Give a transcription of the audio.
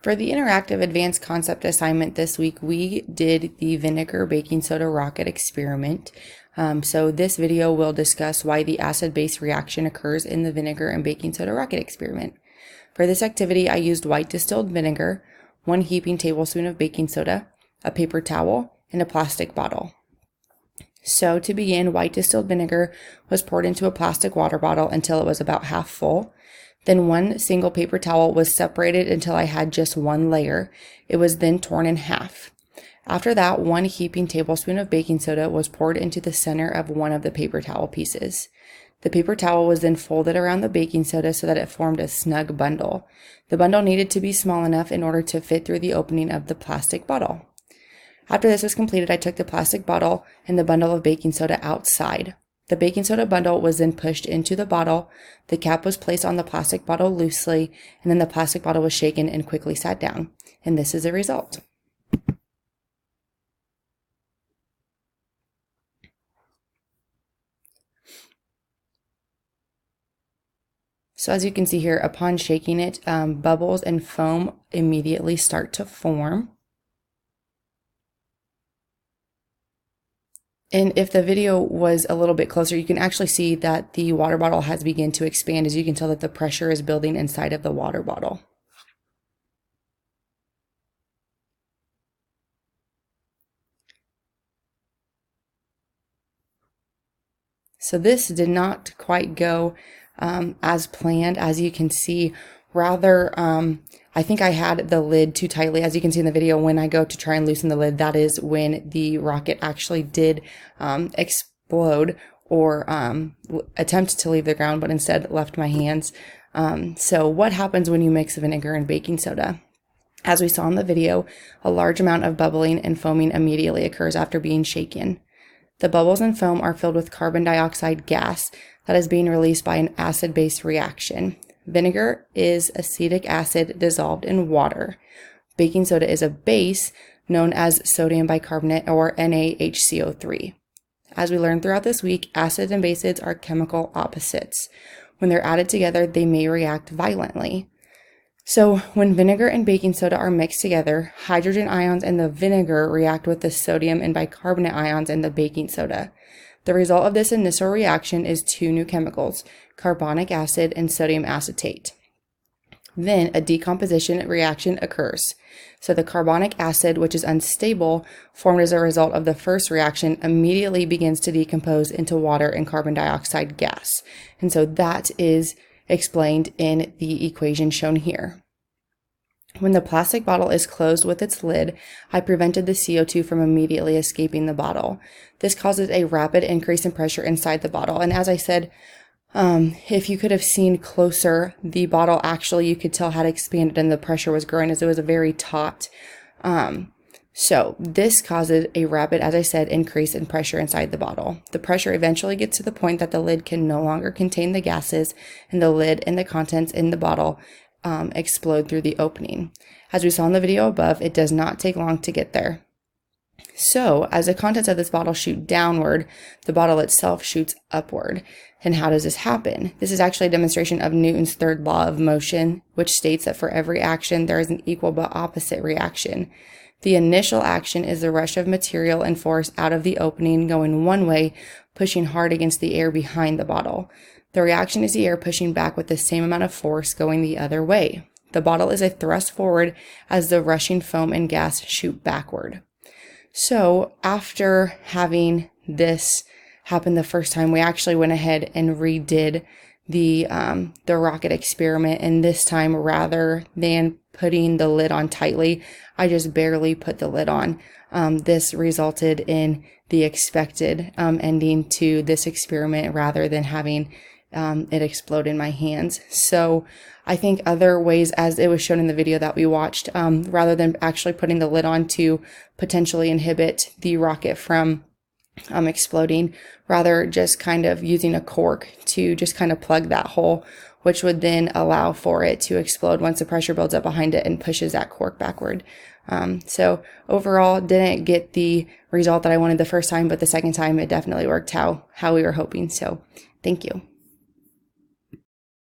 For the interactive advanced concept assignment this week, we did the vinegar baking soda rocket experiment. So this video will discuss why the acid-base reaction occurs in the vinegar and baking soda rocket experiment. For this activity, I used white distilled vinegar, 1 heaping tablespoon of baking soda, a paper towel, and a plastic bottle. So to begin, white distilled vinegar was poured into a plastic water bottle until it was about half full. Then 1 single paper towel was separated until I had just 1 layer. It was then torn in half. After that, 1 heaping tablespoon of baking soda was poured into the center of one of the paper towel pieces. The paper towel was then folded around the baking soda so that it formed a snug bundle. The bundle needed to be small enough in order to fit through the opening of the plastic bottle. After this was completed, I took the plastic bottle and the bundle of baking soda outside. The baking soda bundle was then pushed into the bottle, the cap was placed on the plastic bottle loosely, and then the plastic bottle was shaken and quickly sat down. And this is the result. So as you can see here, upon shaking it, bubbles and foam immediately start to form. And if the video was a little bit closer, you can actually see that the water bottle has begun to expand, as you can tell that the pressure is building inside of the water bottle. So this did not quite go as planned, as you can see. Rather, I think I had the lid too tightly. As you can see in the video, when I go to try and loosen the lid, that is when the rocket actually did explode or attempt to leave the ground, but instead left my hands. So what happens when you mix vinegar and baking soda? As we saw in the video, a large amount of bubbling and foaming immediately occurs after being shaken. The bubbles and foam are filled with carbon dioxide gas that is being released by an acid-base reaction. Vinegar is acetic acid dissolved in water. Baking soda is a base known as sodium bicarbonate, or NaHCO3. As we learned throughout this week, acids and bases are chemical opposites. When they're added together, they may react violently. So when vinegar and baking soda are mixed together, hydrogen ions in the vinegar react with the sodium and bicarbonate ions in the baking soda. The result of this initial reaction is 2 new chemicals, carbonic acid and sodium acetate. Then a decomposition reaction occurs. So the carbonic acid, which is unstable, formed as a result of the first reaction, immediately begins to decompose into water and carbon dioxide gas. And so that is explained in the equation shown here. When the plastic bottle is closed with its lid, I prevented the CO2 from immediately escaping the bottle. This causes a rapid increase in pressure inside the bottle. And as I said, if you could have seen closer, the bottle actually, you could tell, had expanded and the pressure was growing, as it was a very taut. So this causes a rapid, as I said, increase in pressure inside the bottle. The pressure eventually gets to the point that the lid can no longer contain the gases, and the lid and the contents in the bottle explode through the opening. As we saw in the video above, it does not take long to get there. So as the contents of this bottle shoot downward, the bottle itself shoots upward. And how does this happen? This is actually a demonstration of Newton's third law of motion, which states that for every action, there is an equal but opposite reaction. The initial action is the rush of material and force out of the opening going one way, pushing hard against the air behind the bottle. The reaction is the air pushing back with the same amount of force going the other way. The bottle is a thrust forward as the rushing foam and gas shoot backward. So after having this happen the first time, we actually went ahead and redid the rocket experiment, and this time, rather than putting the lid on tightly, I just barely put the lid on. This resulted in the expected ending to this experiment, rather than having it explode in my hands. So I think other ways, as it was shown in the video that we watched, rather than actually putting the lid on to potentially inhibit the rocket from exploding, rather just kind of using a cork to just kind of plug that hole, which would then allow for it to explode once the pressure builds up behind it and pushes that cork backward. So overall, didn't get the result that I wanted the first time, but the second time it definitely worked how we were hoping. So thank you.